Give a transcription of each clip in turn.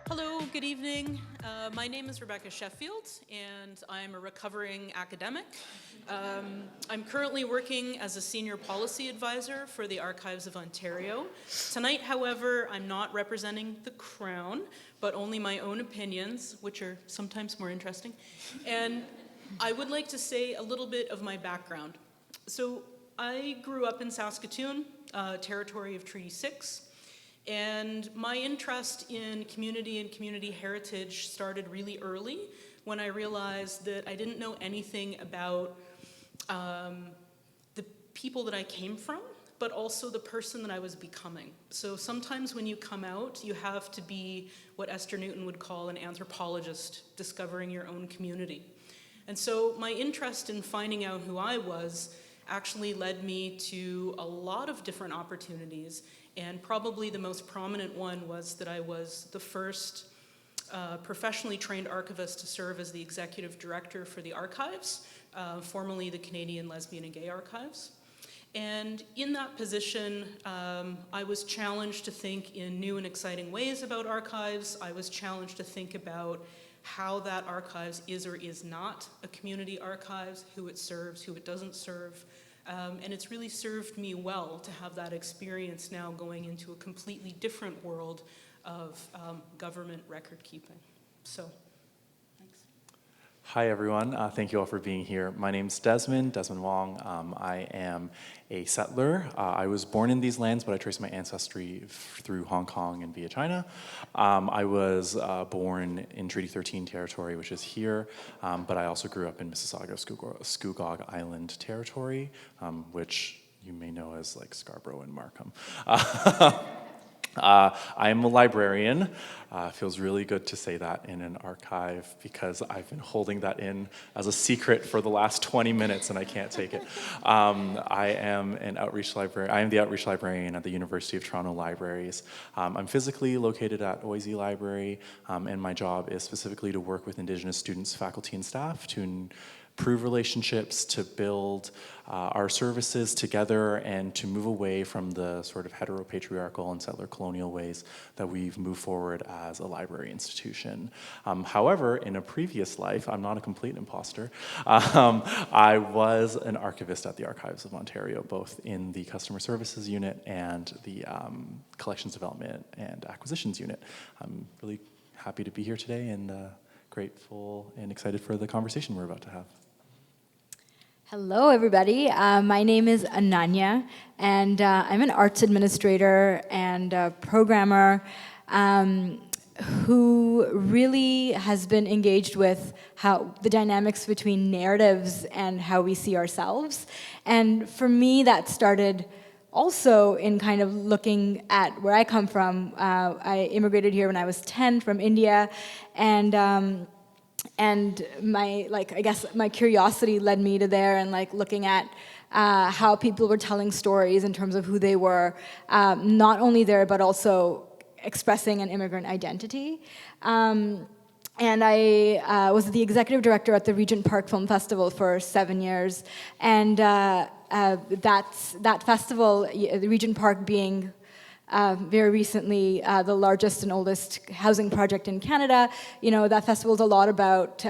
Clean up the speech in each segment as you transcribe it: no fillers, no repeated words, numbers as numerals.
Hello, good evening. My name is Rebecca Sheffield, and I'm a recovering academic. I'm currently working as a senior policy advisor for the Archives of Ontario. Tonight, however, I'm not representing the Crown, but only my own opinions, which are sometimes more interesting. And I would like to say a little bit of my background. So I grew up in Saskatoon, territory of Treaty 6. And my interest in community and community heritage started really early when I realized that I didn't know anything about the people that I came from, but also the person that I was becoming. So sometimes when you come out, you have to be what Esther Newton would call an anthropologist, discovering your own community. And so my interest in finding out who I was actually led me to a lot of different opportunities. And probably the most prominent one was that I was the first professionally trained archivist to serve as the executive director for the Archives, formerly the Canadian Lesbian and Gay Archives. And in that position, I was challenged to think in new and exciting ways about archives. I was challenged to think about how that archives is or is not a community archives, who it serves, who it doesn't serve. And it's really served me well to have that experience now going into a completely different world of government record keeping. So, thanks. Hi everyone, thank you all for being here. My name's Desmond Wong. I am a settler. I was born in these lands, but I trace my ancestry through Hong Kong and via China. I was born in Treaty 13 territory, which is here, but I also grew up in Mississauga, Scugog Island territory, which you may know as like Scarborough and Markham. I'm a librarian. Feels really good to say that in an archive because I've been holding that in as a secret for the last 20 minutes and I can't take it. I am an outreach librarian. I am the outreach librarian at the University of Toronto Libraries. I'm physically located at Oisey Library, and my job is specifically to work with Indigenous students, faculty, and staff to improve relationships, to build our services together, and to move away from the sort of heteropatriarchal and settler colonial ways that we've moved forward as a library institution. However, in a previous life, I'm not a complete imposter, I was an archivist at the Archives of Ontario, both in the customer services unit and the collections development and acquisitions unit. I'm really happy to be here today and grateful and excited for the conversation we're about to have. Hello, everybody. My name is Ananya, and I'm an arts administrator and a programmer who really has been engaged with how the dynamics between narratives and how we see ourselves. And for me, that started also in kind of looking at where I come from. I immigrated here when I was 10 from India, and my, I guess my curiosity led me to there and looking at how people were telling stories in terms of who they were, not only there, but also expressing an immigrant identity. And I was the executive director at the Regent Park Film Festival for 7 years. And that festival, the Regent Park being very recently the largest and oldest housing project in Canada. You know, that festival is a lot about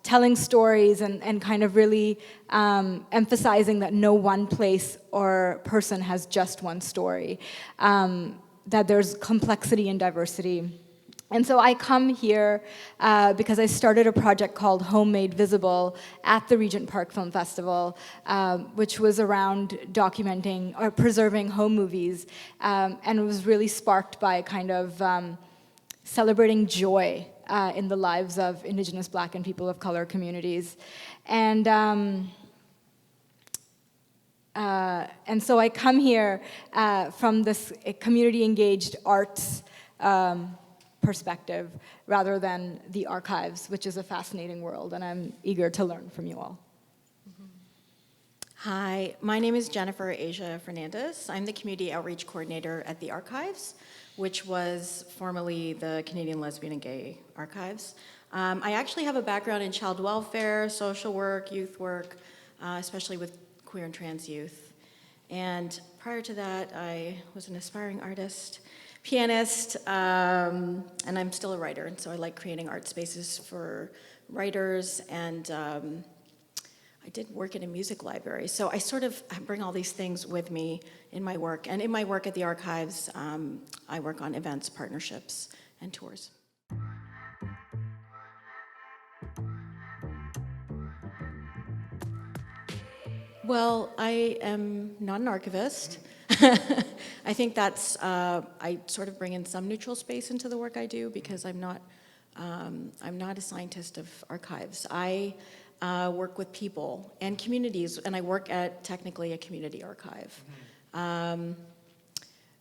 telling stories and kind of really emphasizing that no one place or person has just one story, that there's complexity and diversity. And so I come here because I started a project called Home Made Visible at the Regent Park Film Festival, which was around documenting or preserving home movies, and it was really sparked by kind of celebrating joy in the lives of Indigenous, Black, and people of color communities. And so I come here from this community-engaged arts perspective rather than the archives, which is a fascinating world, and I'm eager to learn from you all. Hi, my name is Jennifer Asia Fernandez. I'm the Community Outreach Coordinator at the Archives, which was formerly the Canadian Lesbian and Gay Archives. I actually have a background in child welfare, social work, youth work, especially with queer and trans youth. And prior to that, I was an aspiring artist pianist, and I'm still a writer, and so I like creating art spaces for writers, and I did work at a music library. So I sort of bring all these things with me in my work, and in my work at the archives, I work on events, partnerships, and tours. Well, I am not an archivist. I think that's, I sort of bring in some neutral space into the work I do because I'm not a scientist of archives. I work with people and communities, and I work at technically a community archive. I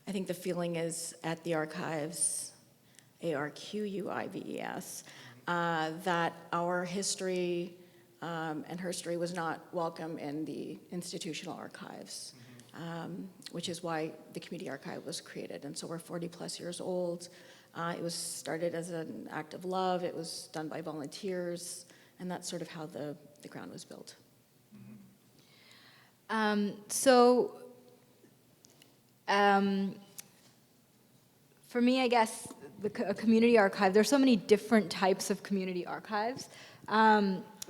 think the feeling is at the archives, ARQUIVES, that our history and herstory was not welcome in the institutional archives, which is why the community archive was created. And so we're 40 plus years old. It was started as an act of love. It was done by volunteers, and that's sort of how the ground was built. For me, I guess, a community archive, there's so many different types of community archives,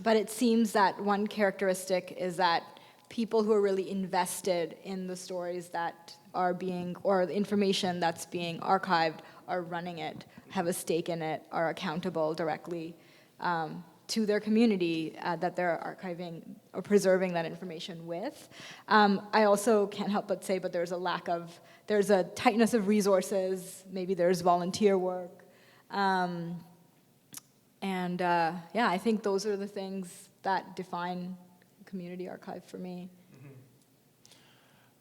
but it seems that one characteristic is that people who are really invested in the stories that are being, or the information that's being archived, are running it, have a stake in it, are accountable directly to their community that they're archiving or preserving that information with. I also can't help but say, but there's a tightness of resources, maybe there's volunteer work. Yeah, I think those are the things that define a community archive for me.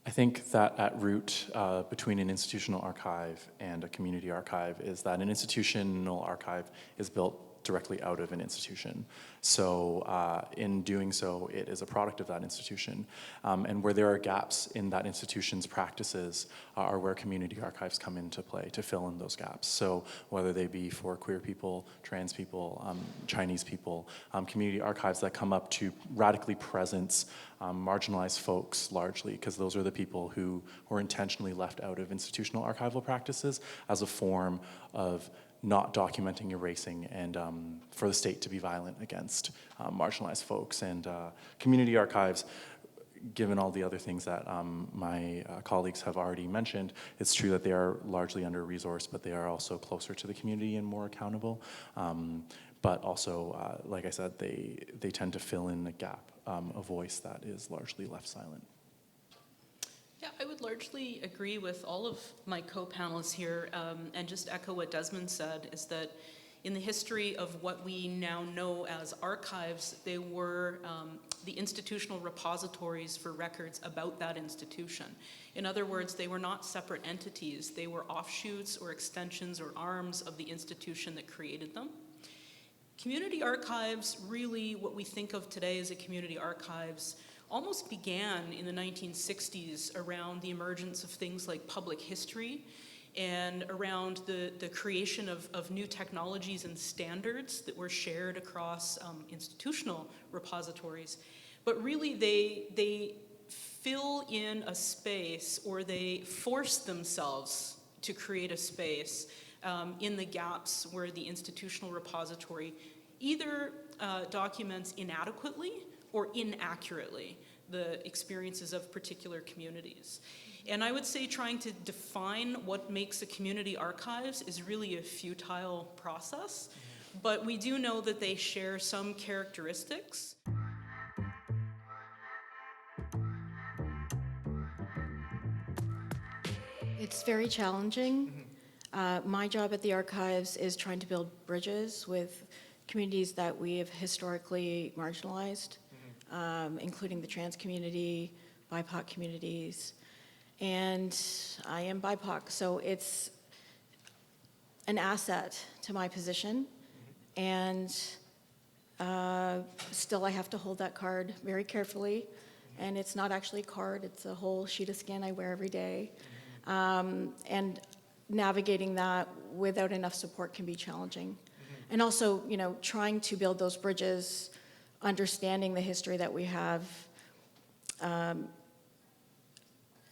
I think that at root between an institutional archive and a community archive is that an institutional archive is built directly out of an institution. So in doing so, it is a product of that institution. And where there are gaps in that institution's practices are where community archives come into play to fill in those gaps. So whether they be for queer people, trans people, Chinese people, community archives that come up to radically presence marginalized folks largely, because those are the people who were intentionally left out of institutional archival practices as a form of not documenting, erasing, and for the state to be violent against marginalized folks. And community archives, given all the other things that my colleagues have already mentioned, it's true that they are largely under-resourced, but they are also closer to the community and more accountable. But also, like I said, they tend to fill in the gap, a voice that is largely left silent. Yeah, I would largely agree with all of my co-panelists here, and just echo what Desmond said, is that in the history of what we now know as archives, they were the institutional repositories for records about that institution. In other words, they were not separate entities. They were offshoots or extensions or arms of the institution that created them. Community archives, really what we think of today as a community archives, almost began in the 1960s around the emergence of things like public history and around the creation of new technologies and standards that were shared across institutional repositories. But really they fill in a space, or they force themselves to create a space in the gaps where the institutional repository either documents inadequately or inaccurately the experiences of particular communities. And I would say trying to define what makes a community archives is really a futile process, but we do know that they share some characteristics. It's very challenging. My job at the archives is trying to build bridges with communities that we have historically marginalized, including the trans community, BIPOC communities, and I am BIPOC, so it's an asset to my position, and still I have to hold that card very carefully, and it's not actually a card, it's a whole sheet of skin I wear every day, and navigating that without enough support can be challenging. And also, you know, trying to build those bridges, understanding the history that we have,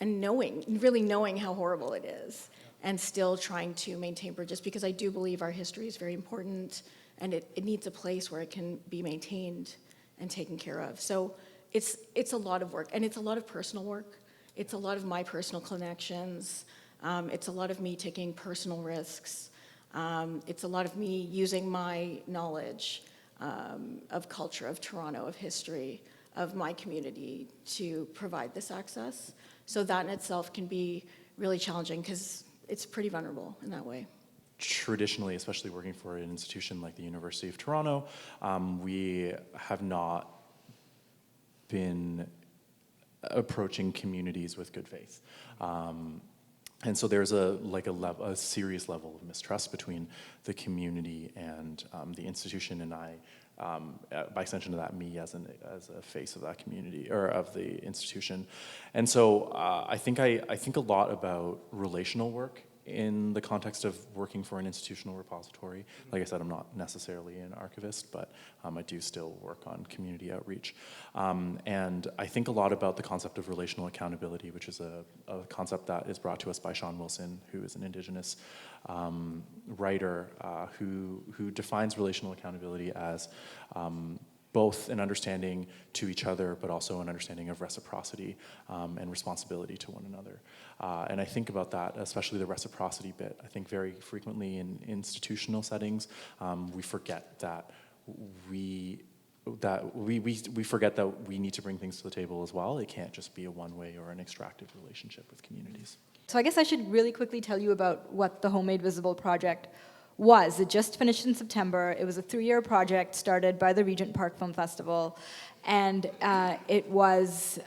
and really knowing how horrible it is. and still trying to maintain bridges, because I do believe our history is very important and it needs a place where it can be maintained and taken care of. So it's a lot of work, and it's a lot of personal work. It's a lot of my personal connections. It's a lot of me taking personal risks. It's a lot of me using my knowledge of culture, of Toronto, of history, of my community to provide this access. So that in itself can be really challenging because it's pretty vulnerable in that way. Traditionally, especially working for an institution like the University of Toronto, we have not been approaching communities with good faith. And so there's a serious level of mistrust between the community and the institution, and by extension of that, me as a face of that community or of the institution. And so I think a lot about relational work in the context of working for an institutional repository. Like I said, I'm not necessarily an archivist, but I do still work on community outreach. And I think a lot about the concept of relational accountability, which is a concept that is brought to us by Sean Wilson, who is an Indigenous writer who defines relational accountability as both an understanding to each other, but also an understanding of reciprocity and responsibility to one another. And I think about that, especially the reciprocity bit. I think very frequently in institutional settings, we forget that we forget that we need to bring things to the table as well. It can't just be a one-way or an extractive relationship with communities. So I guess I should really quickly tell you about what the Homemade Visible project was. It just finished in September. It was a 3-year project started by the Regent Park Film Festival, and it was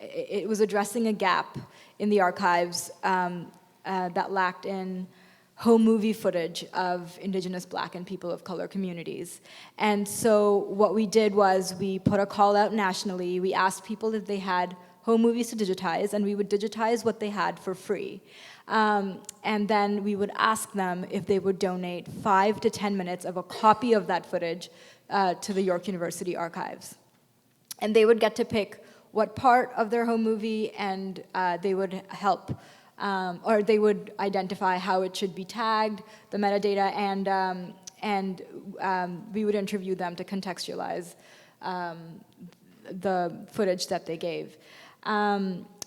addressing a gap in the archives that lacked in home movie footage of Indigenous, Black, and people of color communities. And so what we did was we put a call out nationally. We asked people if they had home movies to digitize, and we would digitize what they had for free. And then we would ask them if they would donate 5 to 10 minutes of a copy of that footage to the York University archives. And they would get to pick what part of their home movie, and they would help, or they would identify how it should be tagged, the metadata, and we would interview them to contextualize the footage that they gave.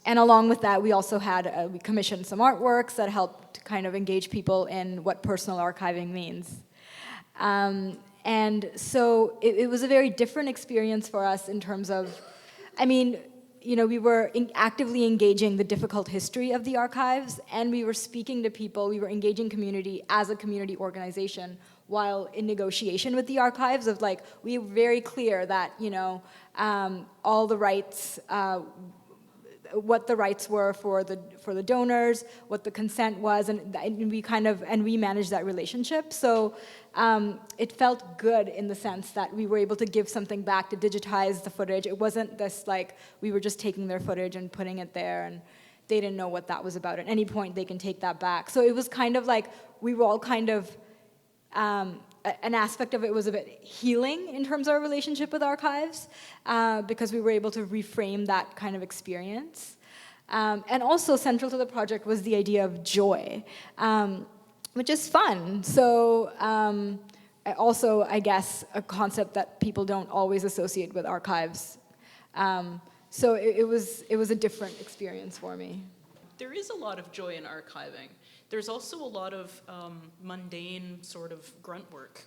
And along with that, we also had, we commissioned some artworks that helped kind of engage people in what personal archiving means. And so it was a very different experience for us in terms of, I mean, you know, we were actively engaging the difficult history of the archives, and we were speaking to people, we were engaging community as a community organization while in negotiation with the archives of like, we were very clear that, you know, all the rights, what the rights were for the donors, what the consent was, and we managed that relationship. So it felt good in the sense that we were able to give something back, to digitize the footage. It wasn't this like we were just taking their footage and putting it there, and they didn't know what that was about. At any point, they can take that back. So it was kind of like we were all kind of. An aspect of it was a bit healing in terms of our relationship with archives, because we were able to reframe that kind of experience. And also central to the project was the idea of joy, which is fun. So also, I guess, a concept that people don't always associate with archives. So it was a different experience for me. There is a lot of joy in archiving. There's also a lot of mundane sort of grunt work.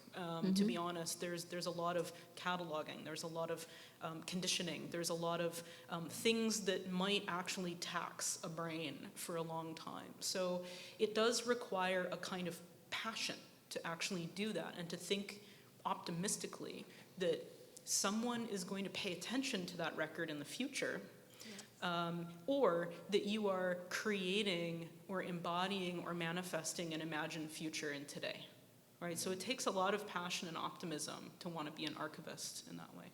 To be honest, there's a lot of cataloging. There's a lot of conditioning. There's a lot of things that might actually tax a brain for a long time. So it does require a kind of passion to actually do that and to think optimistically that someone is going to pay attention to that record in the future. Or that you are creating or embodying or manifesting an imagined future in today, right? So it takes a lot of passion and optimism to want to be an archivist in that way.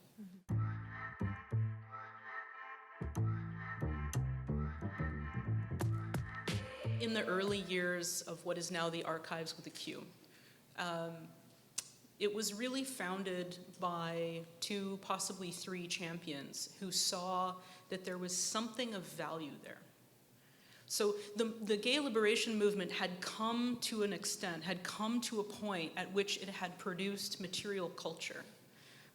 In the early years of what is now the Archives with a Q, it was really founded by 2, possibly 3 champions who saw that there was something of value there. So the gay liberation movement had come to an extent, had come to a point at which it had produced material culture,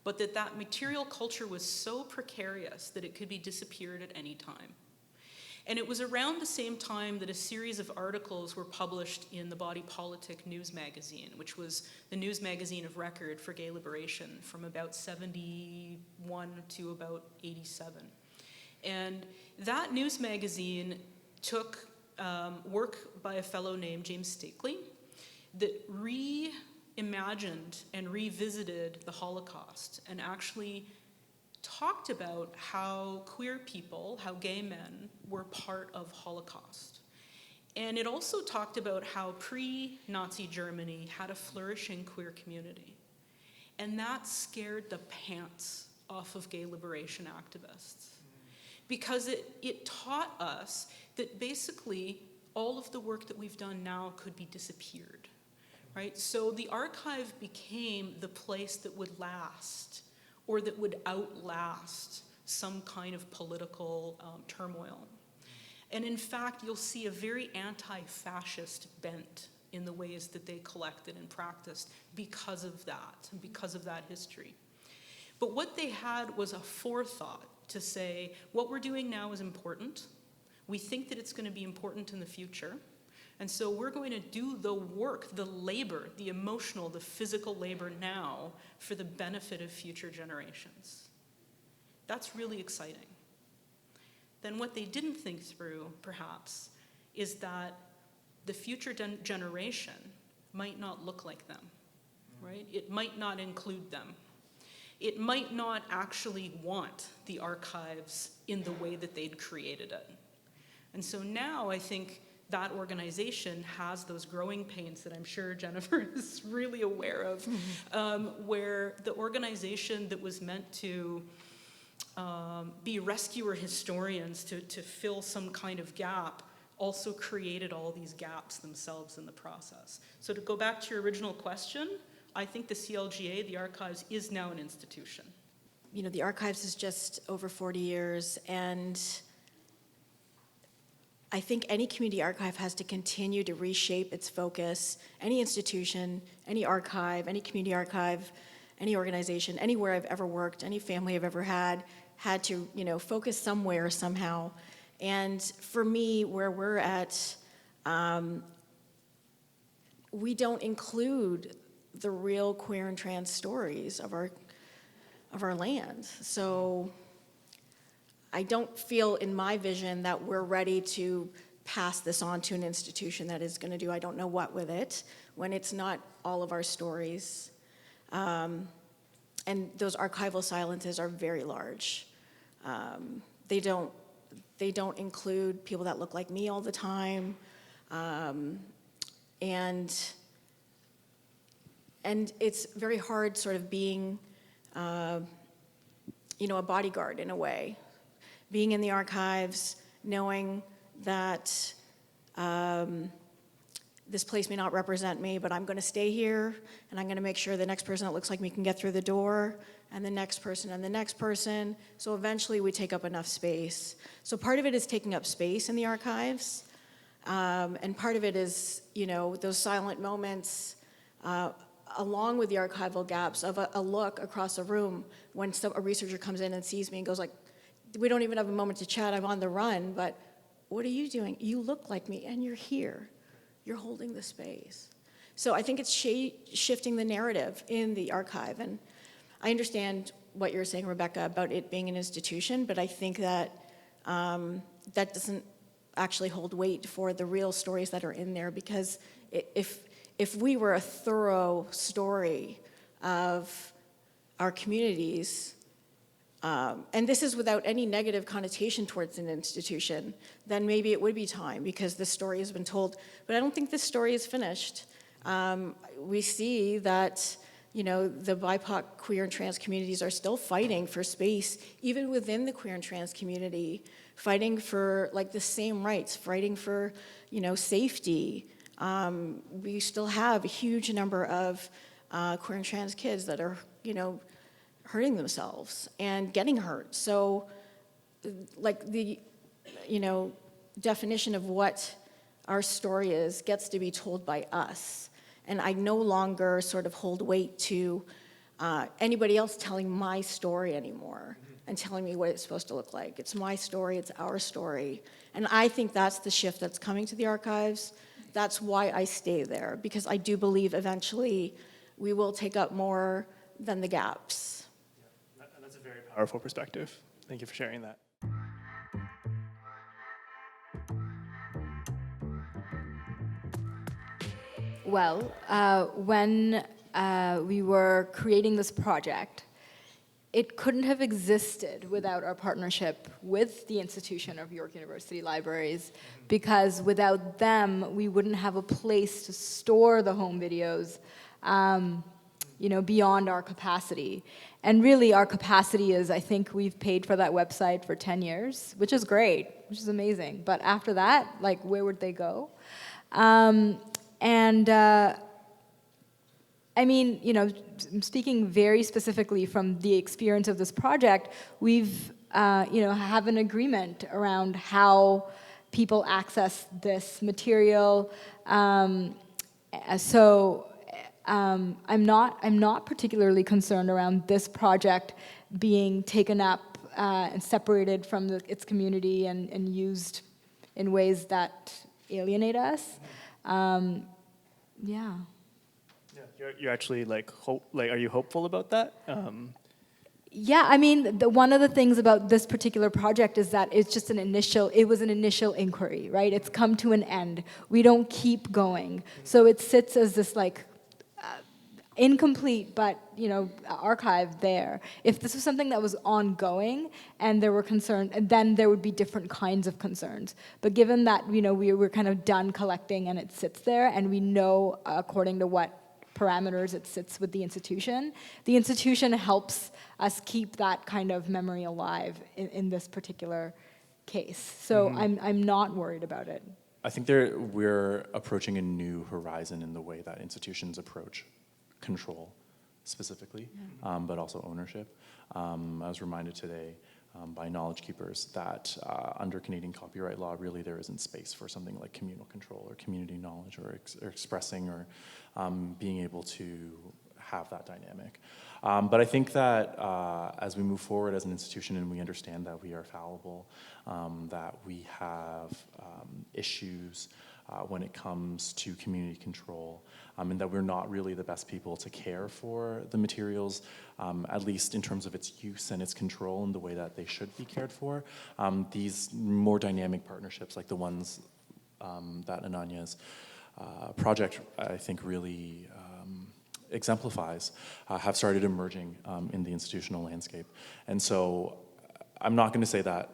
but that material culture was so precarious that it could be disappeared at any time. And it was around the same time that a series of articles were published in the Body Politic news magazine, which was the news magazine of record for gay liberation from about 71 to about 87. And that news magazine took work by a fellow named James Stakely that reimagined and revisited the Holocaust and actually talked about how queer people, how gay men were part of Holocaust. And it also talked about how pre-Nazi Germany had a flourishing queer community. And that scared the pants off of gay liberation activists. Because it taught us that basically all of the work that we've done now could be disappeared, right? So the archive became the place that would last, or that would outlast some kind of political turmoil. And in fact, you'll see a very anti-fascist bent in the ways that they collected and practiced because of that, and because of that history. But what they had was a forethought to say, what we're doing now is important. We think that it's going to be important in the future. And so we're going to do the work, the labor, the emotional, the physical labor now for the benefit of future generations. That's really exciting. Then what they didn't think through, perhaps, is that the future generation might not look like them, right? It might not include them. It might not actually want the archives in the way that they'd created it. And so now I think that organization has those growing pains that I'm sure Jennifer is really aware of, where the organization that was meant to be rescuer historians to fill some kind of gap also created all these gaps themselves in the process. So to go back to your original question, I think the CLGA, the archives, is now an institution. You know, the archives is just over 40 years, and I think any community archive has to continue to reshape its focus. Any institution, any archive, any community archive, any organization, anywhere I've ever worked, any family I've ever had to, focus somewhere, somehow. And for me, where we're at, we don't include the real queer and trans stories of our land. So I don't feel in my vision that we're ready to pass this on to an institution that is going to do I don't know what with it when it's not all of our stories. And those archival silences are very large. They don't include people that look like me all the time. And it's very hard sort of being, a bodyguard in a way. Being in the archives, knowing that this place may not represent me, but I'm going to stay here, and I'm going to make sure the next person that looks like me can get through the door, and the next person, and the next person. So eventually we take up enough space. So part of it is taking up space in the archives, and part of it is, those silent moments, along with the archival gaps of a look across a room when a researcher comes in and sees me and goes like, we don't even have a moment to chat, I'm on the run, but what are you doing? You look like me and you're here. You're holding the space. So I think it's shifting the narrative in the archive. And I understand what you're saying, Rebecca, about it being an institution, but I think that that doesn't actually hold weight for the real stories that are in there, because if we were a thorough story of our communities, and this is without any negative connotation towards an institution, then maybe it would be time, because the story has been told. But I don't think this story is finished. We see that, the BIPOC, queer and trans communities are still fighting for space, even within the queer and trans community, fighting for the same rights, fighting for, safety. We still have a huge number of queer and trans kids that are, hurting themselves and getting hurt. So, definition of what our story is gets to be told by us. And I no longer sort of hold weight to anybody else telling my story anymore and telling me what it's supposed to look like. It's my story, it's our story. And I think that's the shift that's coming to the archives. That's why I stay there, because I do believe eventually we will take up more than the gaps. And that's a very powerful perspective. Thank you for sharing that. Well, when we were creating this project, it couldn't have existed without our partnership with the institution of York University Libraries, because without them, we wouldn't have a place to store the home videos, beyond our capacity. And really, our capacity is, I think we've paid for that website for 10 years, which is great, which is amazing. But after that, like, where would they go? Speaking very specifically from the experience of this project, we've, have an agreement around how people access this material. I'm not particularly concerned around this project being taken up and separated from its community and used in ways that alienate us. Yeah. You're actually are you hopeful about that? Yeah, one of the things about this particular project is that it was an initial inquiry, right? It's come to an end. We don't keep going. So it sits as this incomplete, but archive there. If this was something that was ongoing and there were concerns, then there would be different kinds of concerns. But given that we're kind of done collecting and it sits there, and we know according to what parameters it sits with the institution helps us keep that kind of memory alive in this particular case. So I'm not worried about it. I think we're approaching a new horizon in the way that institutions approach control specifically, but also ownership. I was reminded today by knowledge keepers that under Canadian copyright law, really there isn't space for something like communal control or community knowledge or expressing or being able to have that dynamic. But I think that as we move forward as an institution and we understand that we are fallible, that we have issues when it comes to community control, and that we're not really the best people to care for the materials, at least in terms of its use and its control and the way that they should be cared for. These more dynamic partnerships like the ones that Ananya's project, I think, really exemplifies, have started emerging in the institutional landscape. And so I'm not going to say that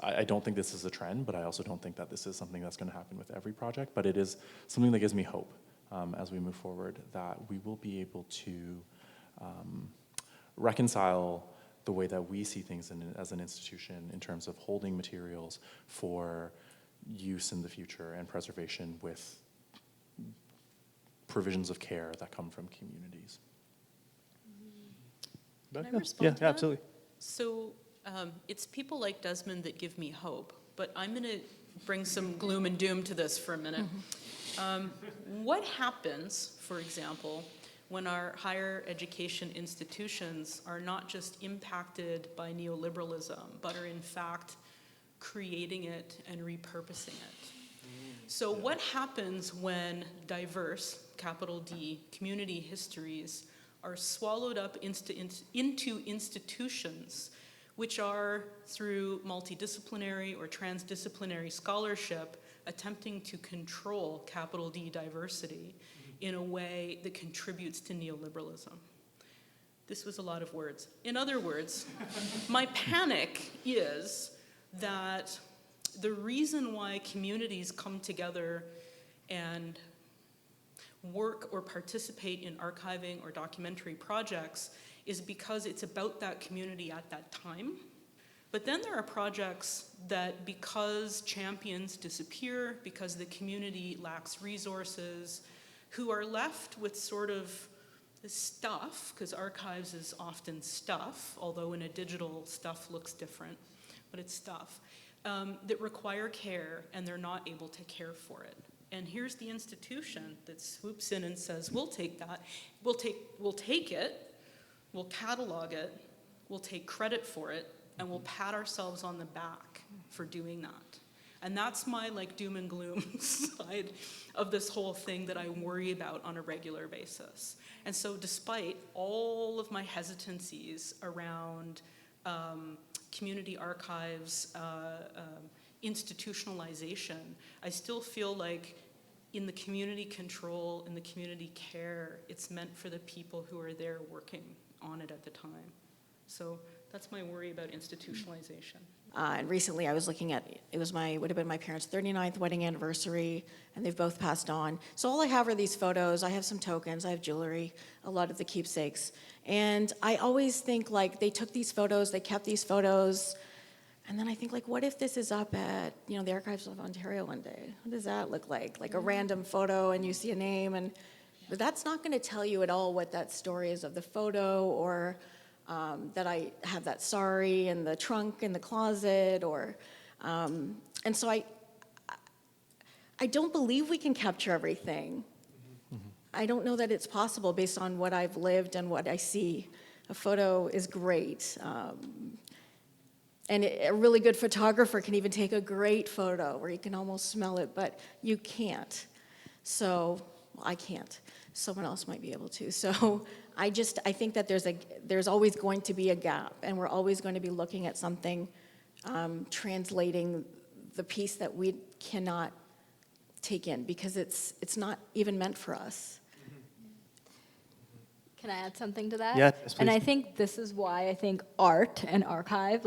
I don't think this is a trend, but I also don't think that this is something that's going to happen with every project, but it is something that gives me hope as we move forward, that we will be able to reconcile the way that we see things as an institution in terms of holding materials for use in the future and preservation with provisions of care that come from communities. Can I respond to that? Absolutely. So it's people like Desmond that give me hope, but I'm going to bring some gloom and doom to this for a minute. What happens, for example, when our higher education institutions are not just impacted by neoliberalism, but are in fact creating it and repurposing it? So what happens when diverse, capital D, community histories are swallowed up into institutions which are, through multidisciplinary or transdisciplinary scholarship, attempting to control capital D diversity in a way that contributes to neoliberalism? This was a lot of words. In other words, my panic is that the reason why communities come together and work or participate in archiving or documentary projects is because it's about that community at that time. But then there are projects that, because champions disappear, because the community lacks resources, who are left with sort of stuff, because archives is often stuff, although in a digital stuff looks different, but it's stuff. that require care, and they're not able to care for it. And here's the institution that swoops in and says, we'll take that, we'll take it, we'll catalog it, we'll take credit for it, and we'll pat ourselves on the back for doing that. And that's my like doom and gloom side of this whole thing that I worry about on a regular basis. And so despite all of my hesitancies around community archives, institutionalization, I still feel like in the community control, in the community care, it's meant for the people who are there working on it at the time. So that's my worry about institutionalization. And recently I was looking at, would have been my parents' 39th wedding anniversary, and they've both passed on. So all I have are these photos. I have some tokens, I have jewelry, a lot of the keepsakes. And I always think like they took these photos, they kept these photos, and then I think like, what if this is up at, the Archives of Ontario one day? What does that look like? Like a random photo and you see a name, but that's not gonna tell you at all what that story is of the photo, or that I have that sari in the trunk in the closet, and so I don't believe we can capture everything. Mm-hmm. I don't know that it's possible based on what I've lived and what I see. A photo is great, and a really good photographer can even take a great photo where you can almost smell it, but you can't. So, well, I can't. Someone else might be able to. So I think that there's always going to be a gap, and we're always going to be looking at something, translating the piece that we cannot take in because it's not even meant for us. Can I add something to that? Yes, please. And I think this is why I think art and archive,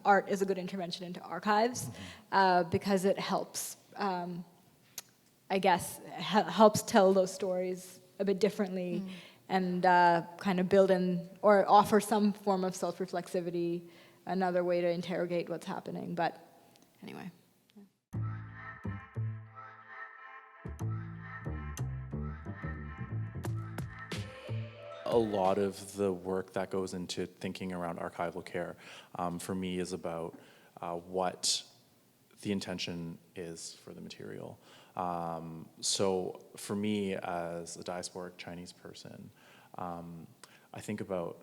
art is a good intervention into archives, because it helps, I guess, helps tell those stories a bit differently and kind of build in or offer some form of self-reflexivity, another way to interrogate what's happening. But anyway. A lot of the work that goes into thinking around archival care for me is about what the intention is for the material. So for me as a diasporic Chinese person, I think about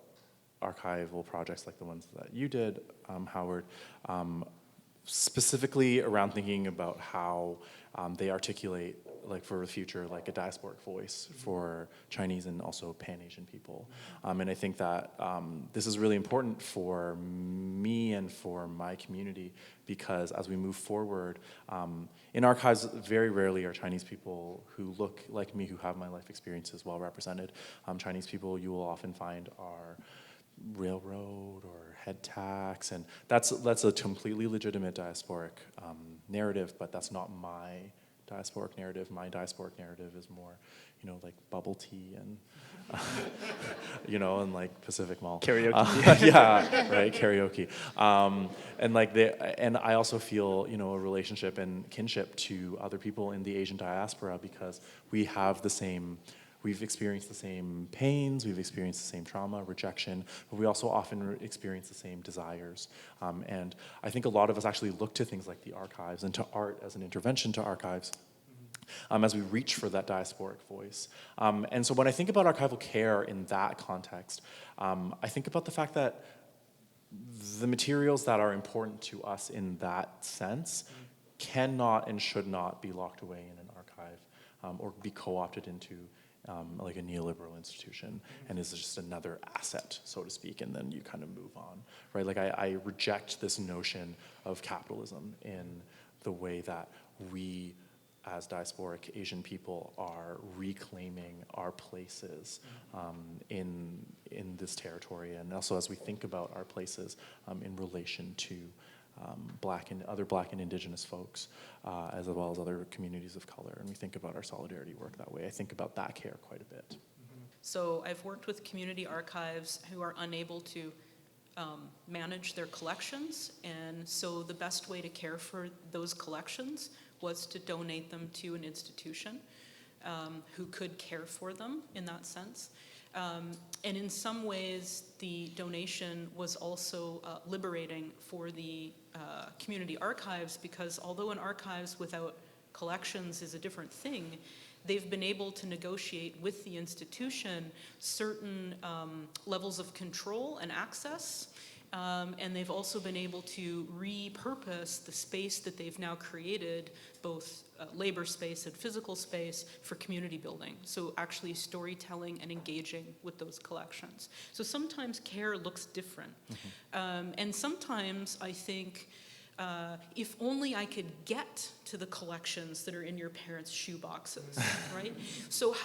archival projects like the ones that you did, Howard, specifically around thinking about how they articulate, like for the future, like a diasporic voice for Chinese and also Pan-Asian people. And I think that this is really important for me and for my community because as we move forward, in archives, very rarely are Chinese people who look like me, who have my life experiences well represented. Chinese people you will often find are railroad or head tax, and that's a completely legitimate diasporic narrative, but that's not my diasporic narrative. My diasporic narrative is more, like bubble tea and, and like Pacific Mall. Karaoke. Yeah, right, karaoke. And I also feel, a relationship and kinship to other people in the Asian diaspora because we've experienced the same pains, we've experienced the same trauma, rejection, but we also often experience the same desires. And I think a lot of us actually look to things like the archives and to art as an intervention to archives as we reach for that diasporic voice. And so when I think about archival care in that context, I think about the fact that the materials that are important to us in that sense cannot and should not be locked away in an archive or be co-opted into like a neoliberal institution and is just another asset, so to speak, and then you kind of move on, right? Like I reject this notion of capitalism in the way that we as diasporic Asian people are reclaiming our places in this territory, and also as we think about our places in relation to Black and Indigenous folks, as well as other communities of color, and we think about our solidarity work that way. I think about that care quite a bit. So I've worked with community archives who are unable to manage their collections, and so the best way to care for those collections was to donate them to an institution who could care for them in that sense. And in some ways, the donation was also liberating for the community archives, because although an archives without collections is a different thing, they've been able to negotiate with the institution certain levels of control and access. And they've also been able to repurpose the space that they've now created, both labor space and physical space, for community building. So actually storytelling and engaging with those collections. So sometimes care looks different. And sometimes I think, if only I could get to the collections that are in your parents' shoe boxes, right? So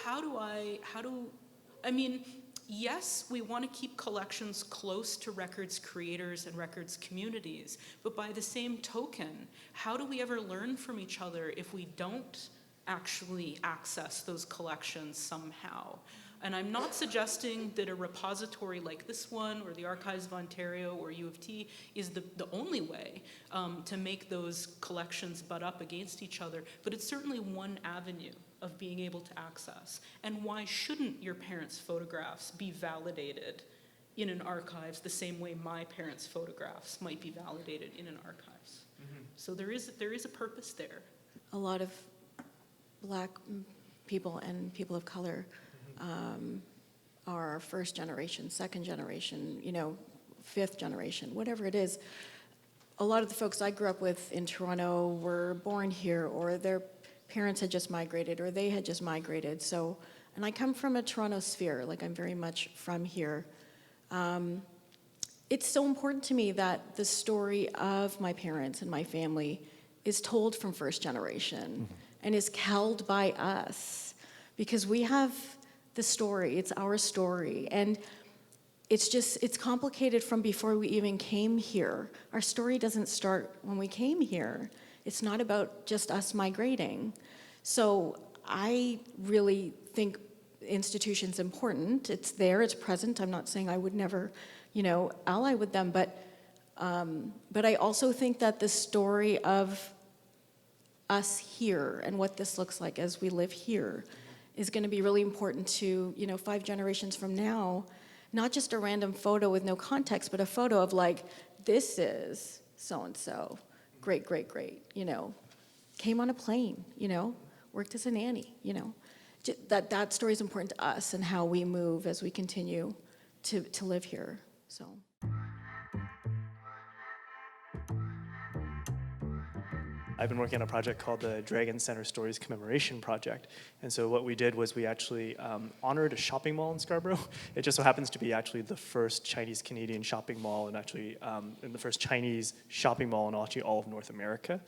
I mean, yes, we want to keep collections close to records creators and records communities, but by the same token, how do we ever learn from each other if we don't actually access those collections somehow? And I'm not suggesting that a repository like this one, or the Archives of Ontario, or U of T is the only way to make those collections butt up against each other, but it's certainly one avenue of being able to access. And why shouldn't your parents' photographs be validated in an archives the same way my parents' photographs might be validated in an archives? So there is a purpose there. A lot of Black people and people of color are first generation, second generation, fifth generation, whatever it is. A lot of the folks I grew up with in Toronto were born here, or their parents had just migrated, or they had just migrated. So, and I come from a Toronto sphere, like I'm very much from here. It's so important to me that the story of my parents and my family is told from first generation and is held by us, because we have the story, it's our story. And it's complicated from before we even came here. Our story doesn't start when we came here. It's not about just us migrating. So I really think institution's important. It's there, it's present. I'm not saying I would never, ally with them, but I also think that the story of us here and what this looks like as we live here is going to be really important to, 5 generations from now. Not just a random photo with no context, but a photo of like, this is so-and-so, great, came on a plane, worked as a nanny, That story is important to us and how we move as we continue to live here, so. I've been working on a project called the Dragon Center Stories Commemoration Project. And so what we did was we actually honored a shopping mall in Scarborough. It just so happens to be actually the first Chinese-Canadian shopping mall, and actually and the first Chinese shopping mall in actually all of North America.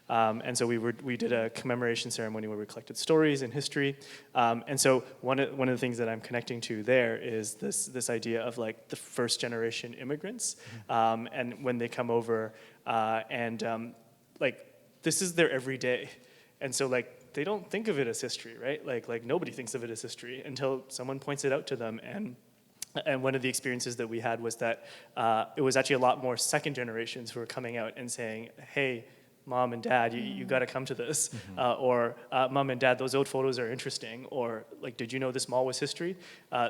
And so we did a commemoration ceremony where we collected stories and history. And so one of the things that I'm connecting to there is this idea of like the first generation immigrants, and when they come over like this is their everyday. And so like they don't think of it as history, right? Like nobody thinks of it as history until someone points it out to them. And one of the experiences that we had was that it was actually a lot more second generations who were coming out and saying, hey, Mom and Dad, you got to come to this. Or Mom and Dad, those old photos are interesting. Or like, did you know this mall was history?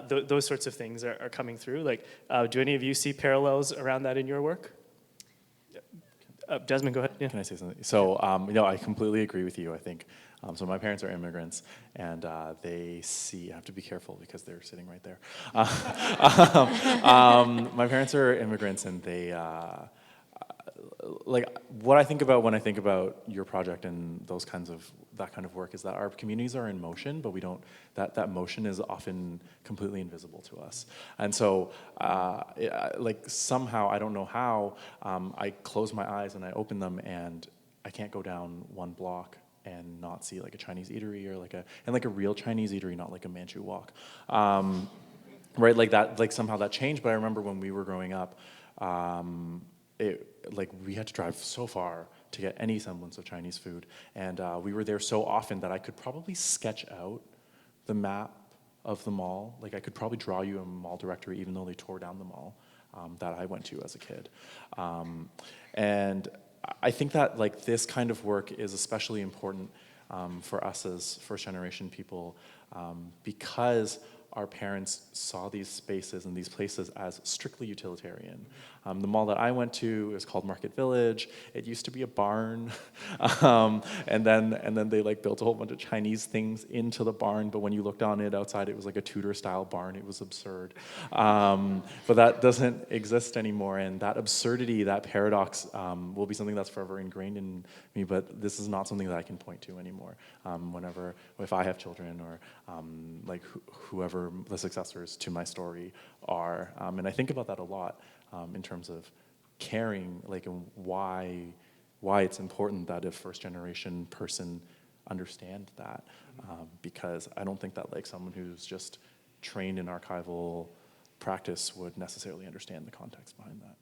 Those sorts of things are coming through. Like, do any of you see parallels around that in your work? Desmond, go ahead. Yeah. Can I say something? So, I completely agree with you. I think, so my parents are immigrants, and they see, I have to be careful because they're sitting right there. My parents are immigrants, and they, like, what I think about when I think about your project and that kind of work is that our communities are in motion, but we don't, that motion is often completely invisible to us. And so, like, somehow, I don't know how, I close my eyes and I open them and I can't go down one block and not see like a Chinese eatery or like a real Chinese eatery, not like a Manchu Wok. Right, like that, like somehow that changed, but I remember when we were growing up, like we had to drive so far to get any semblance of Chinese food, and we were there so often that I could probably sketch out the map of the mall. Like I could probably draw you a mall directory, even though they tore down the mall that I went to as a kid. And I think that like this kind of work is especially important for us as first generation people because our parents saw these spaces and these places as strictly utilitarian. The mall that I went to is called Market Village. It used to be a barn, and then they like built a whole bunch of Chinese things into the barn. But when you looked on it outside, it was like a Tudor-style barn. It was absurd. But that doesn't exist anymore, and that absurdity, that paradox, will be something that's forever ingrained in me. But this is not something that I can point to anymore. If I have children, or whoever the successors to my story are, and I think about that a lot. In terms of caring, and why it's important that a first generation person understand that, because I don't think that someone who's just trained in archival practice would necessarily understand the context behind that.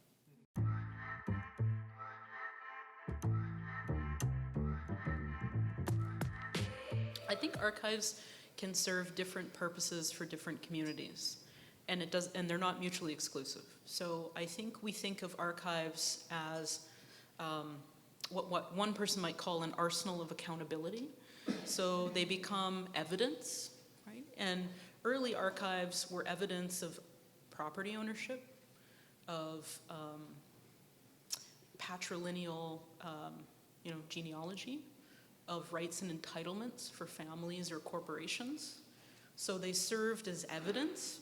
I think archives can serve different purposes for different communities. And they're not mutually exclusive. So I think we think of archives as what one person might call an arsenal of accountability. So they become evidence, right? And early archives were evidence of property ownership, of patrilineal, genealogy, of rights and entitlements for families or corporations. So they served as evidence.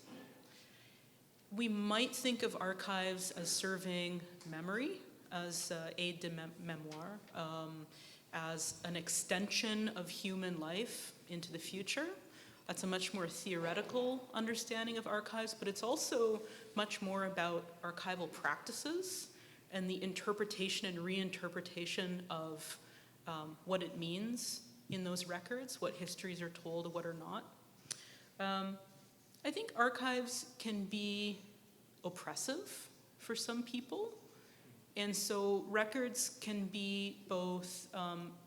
We might think of archives as serving memory, as aide de memoire, as an extension of human life into the future. That's a much more theoretical understanding of archives, but it's also much more about archival practices and the interpretation and reinterpretation of what it means in those records, what histories are told, what are not. I think archives can be oppressive for some people. And so records can be both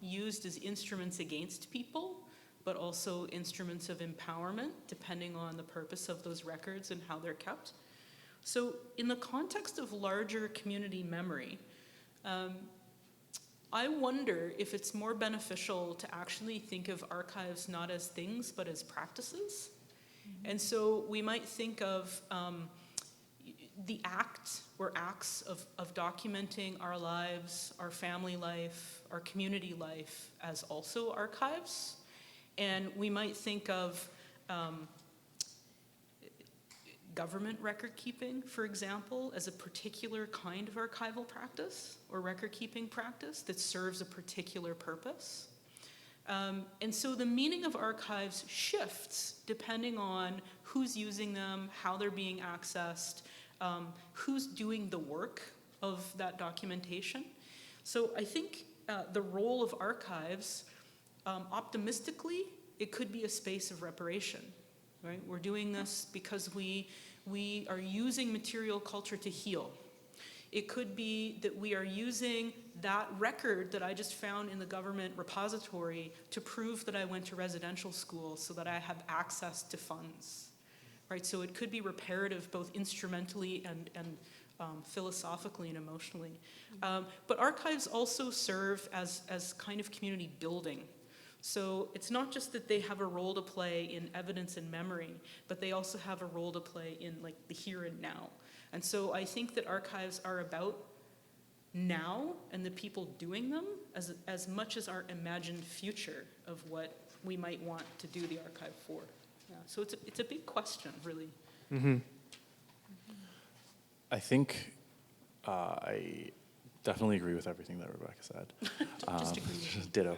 used as instruments against people, but also instruments of empowerment, depending on the purpose of those records and how they're kept. So in the context of larger community memory, I wonder if it's more beneficial to actually think of archives not as things, but as practices. And so we might think of the act or acts of documenting our lives, our family life, our community life as also archives. And we might think of government record keeping, for example, as a particular kind of archival practice or record keeping practice that serves a particular purpose. And so the meaning of archives shifts depending on who's using them, how they're being accessed, who's doing the work of that documentation. So I think the role of archives, optimistically, it could be a space of reparation, right? We're doing this because we are using material culture to heal. It could be that we are using that record that I just found in the government repository to prove that I went to residential school so that I have access to funds, right? So it could be reparative both instrumentally and philosophically and emotionally. But archives also serve as kind of community building. So it's not just that they have a role to play in evidence and memory, but they also have a role to play in the here and now. And so I think that archives are about now and the people doing them as much as our imagined future of what we might want to do the archive for. Yeah. So it's a big question, really. Mm-hmm. I think I definitely agree with everything that Rebecca said. Just agree. Ditto.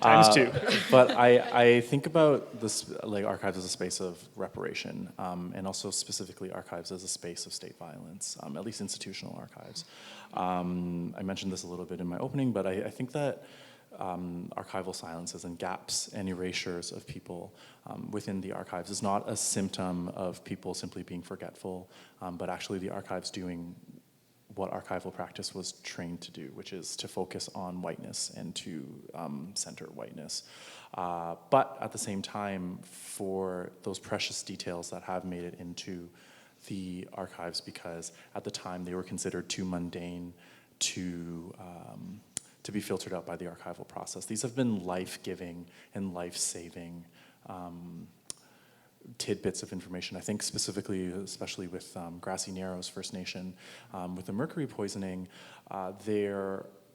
Times two. But I think about this, archives as a space of reparation, and also specifically archives as a space of state violence, at least institutional archives. I mentioned this a little bit in my opening, but I think that archival silences and gaps and erasures of people within the archives is not a symptom of people simply being forgetful, but actually the archives doing what archival practice was trained to do, which is to focus on whiteness and to center whiteness. But at the same time, for those precious details that have made it into the archives, because at the time they were considered too mundane to be filtered out by the archival process. These have been life-giving and life-saving tidbits of information. I think specifically, especially with Grassy Narrows First Nation, with the mercury poisoning,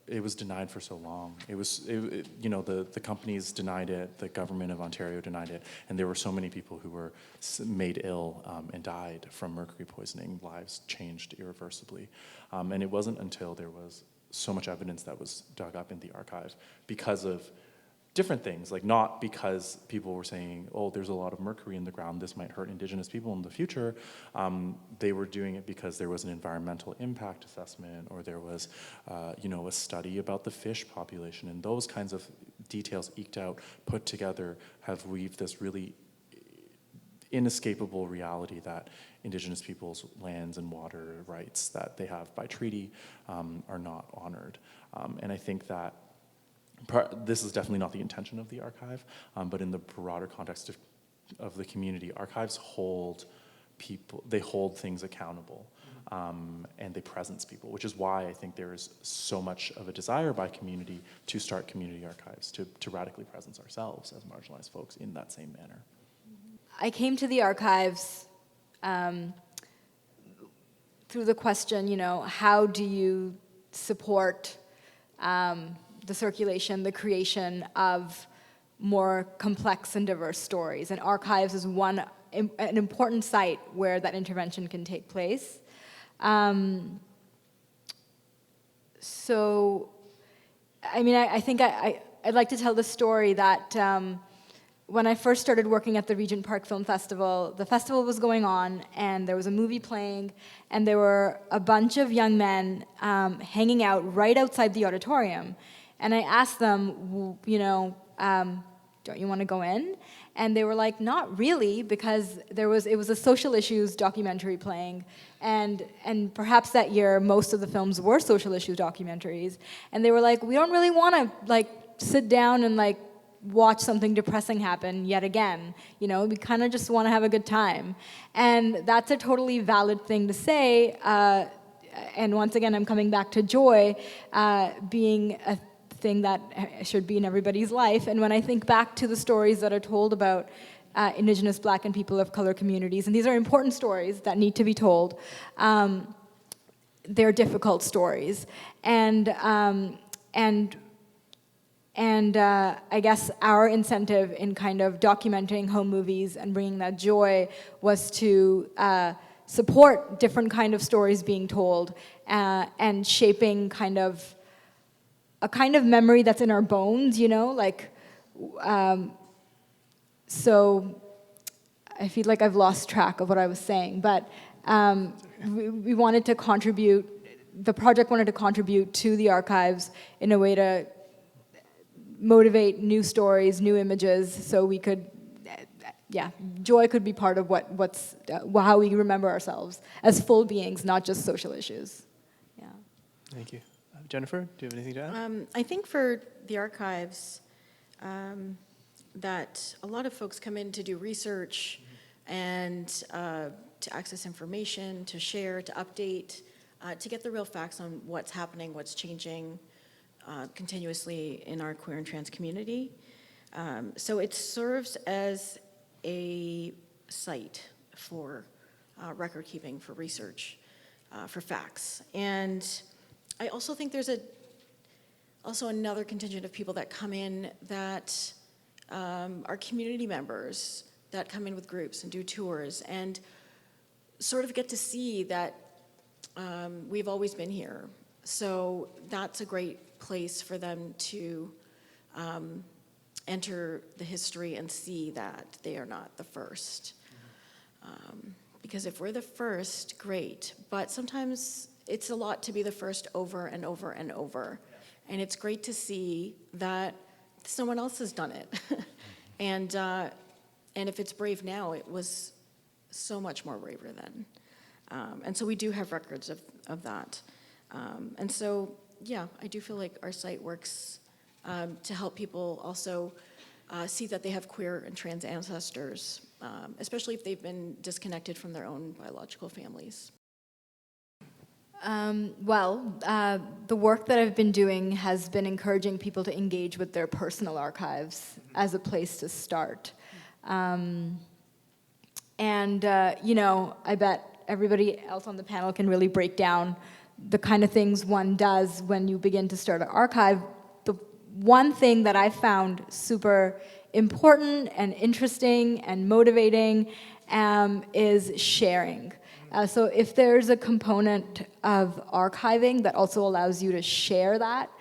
it was denied for so long. The companies denied it, the government of Ontario denied it, and there were so many people who were made ill and died from mercury poisoning. Lives changed irreversibly. And it wasn't until there was so much evidence that was dug up in the archive because of different things, like not because people were saying, oh, there's a lot of mercury in the ground, this might hurt Indigenous people in the future. They were doing it because there was an environmental impact assessment, or there was, a study about the fish population, and those kinds of details eked out, put together, have weaved this really inescapable reality that Indigenous people's lands and water rights that they have by treaty are not honored. And I think that this is definitely not the intention of the archive, but in the broader context of the community, archives hold things accountable, and they presence people, which is why I think there is so much of a desire by community to start community archives, to radically presence ourselves as marginalized folks in that same manner. I came to the archives through the question, how do you support the circulation, the creation of more complex and diverse stories. And archives is an important site where that intervention can take place. I think I'd like to tell the story that when I first started working at the Regent Park Film Festival, the festival was going on, and there was a movie playing, and there were a bunch of young men hanging out right outside the auditorium. And I asked them, don't you want to go in? And they were like, not really, because it was a social issues documentary playing, and perhaps that year most of the films were social issues documentaries, and they were like, we don't really want to sit down and watch something depressing happen yet again. We kind of just want to have a good time, and that's a totally valid thing to say. And once again, I'm coming back to joy being a thing that should be in everybody's life. And when I think back to the stories that are told about Indigenous, Black, and people of color communities, and these are important stories that need to be told, they're difficult stories. And I guess our incentive in kind of documenting home movies and bringing that joy was to support different kind of stories being told and shaping a kind of memory that's in our bones, so I feel like I've lost track of what I was saying, but we wanted to contribute, the project wanted to contribute to the archives in a way to motivate new stories, new images, so we could, joy could be part of how we remember ourselves as full beings, not just social issues. Yeah. Thank you. Jennifer, do you have anything to add? I think for the archives, that a lot of folks come in to do research and to access information, to share, to update, to get the real facts on what's happening, what's changing continuously in our queer and trans community. So it serves as a site for record keeping, for research, for facts. And I also think there's also another contingent of people that come in that are community members that come in with groups and do tours and sort of get to see that we've always been here. So that's a great place for them to enter the history and see that they are not the first. Because if we're the first, great, but sometimes it's a lot to be the first over and over and over. And it's great to see that someone else has done it. And if it's brave now, it was so much more braver then. And so we do have records of that. And so, yeah, I do feel like our site works to help people also see that they have queer and trans ancestors, especially if they've been disconnected from their own biological families. The work that I've been doing has been encouraging people to engage with their personal archives as a place to start. And, I bet everybody else on the panel can really break down the kind of things one does when you begin to start an archive. The one thing that I found super important and interesting and motivating is sharing. So if there's a component of archiving that also allows you to share that,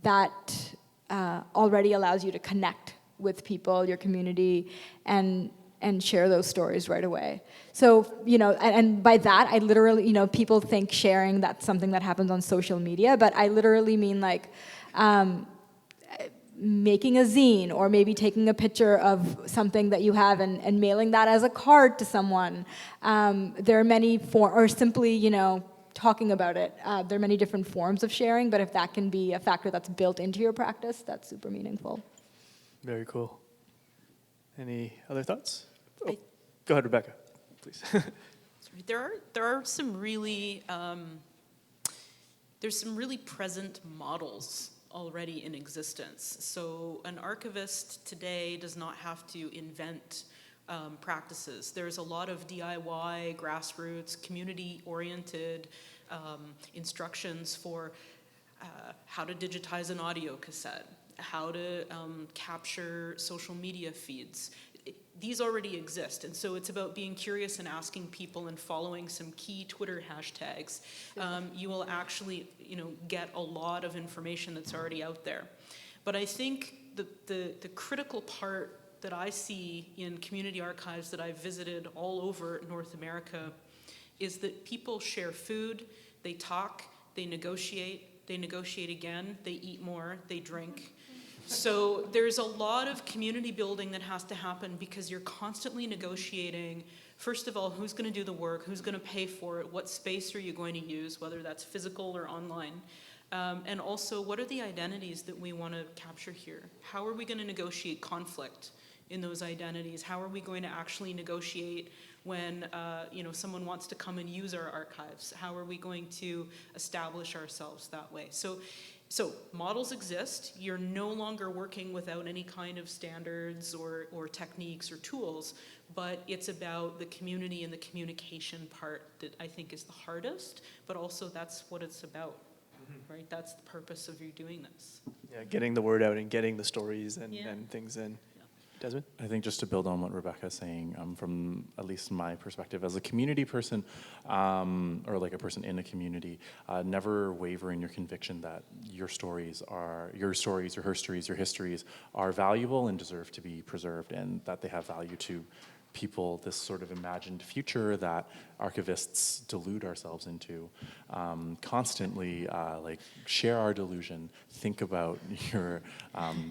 that already allows you to connect with people, your community, and share those stories right away. So, and by that, I literally, people think sharing, that's something that happens on social media, but I literally mean like making a zine, or maybe taking a picture of something that you have and mailing that as a card to someone. There are many or simply, talking about it. There are many different forms of sharing, but if that can be a factor that's built into your practice, that's super meaningful. Very cool. Any other thoughts? Oh, go ahead, Rebecca, please. There are some really there's some really present models already in existence. So an archivist today does not have to invent practices. There's a lot of DIY, grassroots, community-oriented instructions for how to digitize an audio cassette, how to capture social media feeds. These already exist, and so it's about being curious and asking people and following some key Twitter hashtags. You will actually, get a lot of information that's already out there. But I think the critical part that I see in community archives that I've visited all over North America is that people share food, they talk, they negotiate again, they eat more, they drink. So there's a lot of community building that has to happen because you're constantly negotiating, first of all, who's going to do the work, who's going to pay for it, what space are you going to use, whether that's physical or online. And also, what are the identities that we want to capture here? How are we going to negotiate conflict in those identities? How are we going to actually negotiate when someone wants to come and use our archives? How are we going to establish ourselves that way? So models exist. You're no longer working without any kind of standards or techniques or tools, but it's about the community and the communication part that I think is the hardest, but also that's what it's about, right? That's the purpose of you doing this. Yeah, getting the word out and getting the stories and things in. Desmond? I think just to build on what Rebecca's saying, from at least my perspective as a community person, or like a person in a community, never waver in your conviction that your stories or her stories, your histories are valuable and deserve to be preserved, and that they have value to people, this sort of imagined future that archivists delude ourselves into. Constantly, share our delusion. Think about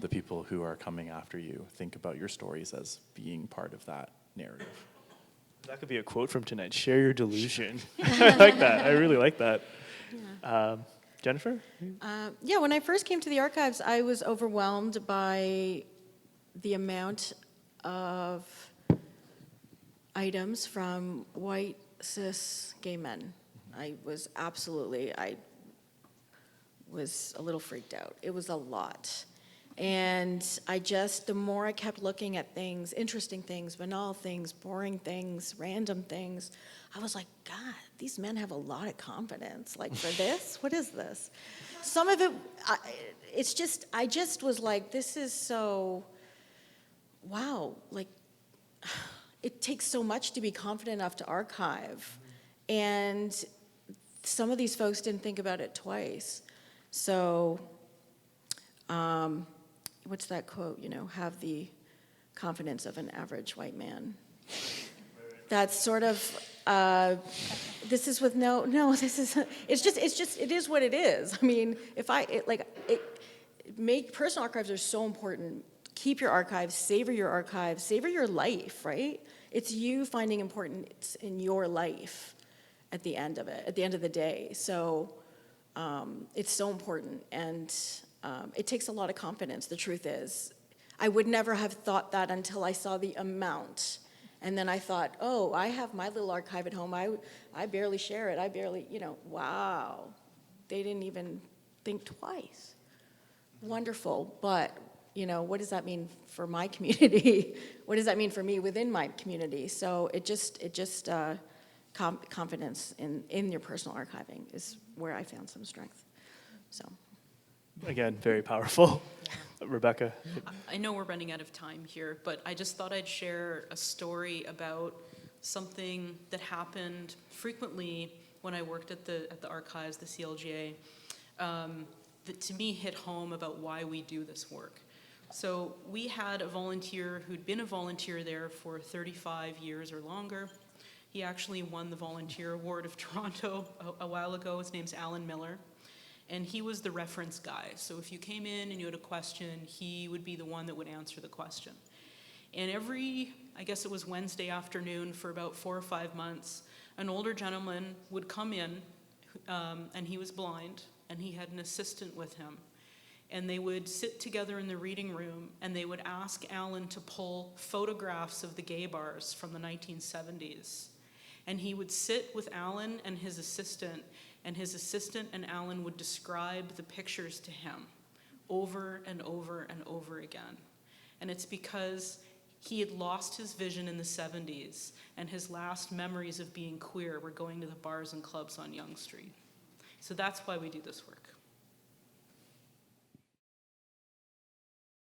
the people who are coming after you. Think about your stories as being part of that narrative. That could be a quote from tonight. Share your delusion. I like that. I really like that. Yeah. Jennifer? When I first came to the archives, I was overwhelmed by the amount of items from white, cis, gay men. I was a little freaked out. It was a lot. And the more I kept looking at things, interesting things, banal things, boring things, random things, I was like, God, these men have a lot of confidence. Like, for this? What is this? Some of it, I just was like, this is so, wow, like, it takes so much to be confident enough to archive. And some of these folks didn't think about it twice. So, what's that quote? Have the confidence of an average white man. That's sort of, this is with it is what it is. I mean, personal archives are so important. Keep your archives, savor your life, right? It's you finding importance in your life at the end of the day. So it's so important, and it takes a lot of confidence, the truth is. I would never have thought that until I saw the amount. And then I thought, oh, I have my little archive at home. I barely share it. I barely, wow. They didn't even think twice. Wonderful, but what does that mean for my community? What does that mean for me within my community? So confidence in your personal archiving is where I found some strength. So. Again, very powerful. Rebecca? I know we're running out of time here, but I just thought I'd share a story about something that happened frequently when I worked at the archives, the CLGA, that to me hit home about why we do this work. So we had a volunteer who'd been a volunteer there for 35 years or longer. He actually won the Volunteer Award of Toronto a while ago. His name's Alan Miller. And he was the reference guy. So if you came in and you had a question, he would be the one that would answer the question. And I guess it was Wednesday afternoon for about 4 or 5 months, an older gentleman would come in, and he was blind, and he had an assistant with him. And they would sit together in the reading room, and they would ask Alan to pull photographs of the gay bars from the 1970s. And he would sit with Alan and his assistant and Alan would describe the pictures to him over and over and over again. And it's because he had lost his vision in the 70s, and his last memories of being queer were going to the bars and clubs on Yonge Street. So that's why we do this work.